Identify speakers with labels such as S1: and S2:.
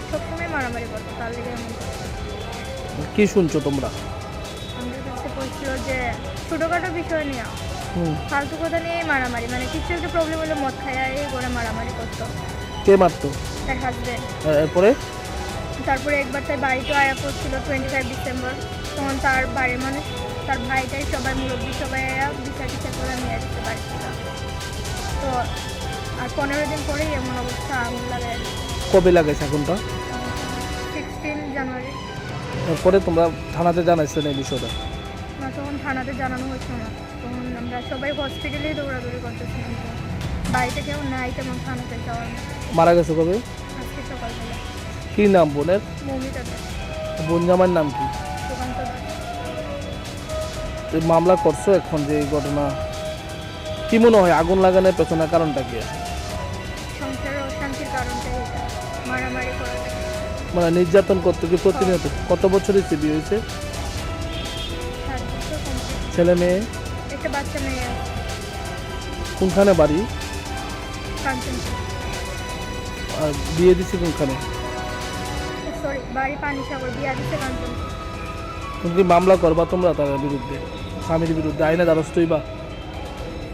S1: সবসময় মারামারি করতো, তার লেগে এমন করতো।
S2: কি শুনছো তোমরা?
S1: আমাদের কাছে বলছিল যে ছোটোখাটো বিষয় নিয়ে
S2: হুম।
S1: ফালতু কথা নিয়েই মারামারি, মানে কিছু একটা প্রবলেম হলে মদ খাইয়া এই করে মারামারি করতো
S2: কে মারতো?
S1: তার হাজব্যান্ড।
S2: এরপরে?
S1: তারপরে একবার তার বাড়িতে আয়া পড়ছিল 25 ডিসেম্বর, তখন তার বাড়ির মানুষ, তার ভাইটাই সবাই মুরব্বী সবাই আয়া বিচার টিচার করে নিয়ে আসছে বাড়ি থেকে। তো আর 15 দিন পরেই এমন অবস্থা, আগুন লাগাই
S2: কবে লাগাইছে আগুনটা?
S1: 16 জানুয়ারি।
S2: এরপরে তোমরা থানাতে জানাইছেন এই বিষয়টা?
S1: না, তখন থানাতে জানানো হচ্ছে না, তখন আমরা সবাই হসপিটালেই দৌড়াদৌড়ি করতেছিলাম, তো বাড়িতে কেউ নাই তেমন থানাতে যাওয়ার মতো।
S2: মারা গেছে কবে?
S1: আজকে সকালবেলা।
S2: কি নাম বোনের?
S1: মৌমিতা দাস।
S2: বোন জামাইয়ের নাম কি?
S1: সুকান্ত দাস।
S2: এই মামলা করছো এখন যে এই ঘটনা, কি মনে হয় আগুন লাগানোর পেছনের কারণটা কি?
S1: সংসারের অশান্তির কারণটাই এটা, মারামারি করা।
S2: মানে নির্যাতন করতে কি প্রতিনিয়ত? কত বছরের বিয়ে হয়েছে?
S1: 7 বছর complete।
S2: ছেলে মেয়ে?
S1: একটা বাচ্চা মেয়ে আছে।
S2: কোনখানে বাড়ি?
S1: কাঞ্চনপুর।
S2: আর বিয়ে দিছি কোনখানে?
S1: সরি, বাড়ি পানিসাগর, বিয়া দিচ্ছে কাঞ্চনপুর।
S2: তুমি কি মামলা করবা তোমরা তার বিরুদ্ধে, স্বামীর বিরুদ্ধে আইনে দ্বারস্থ হইবা?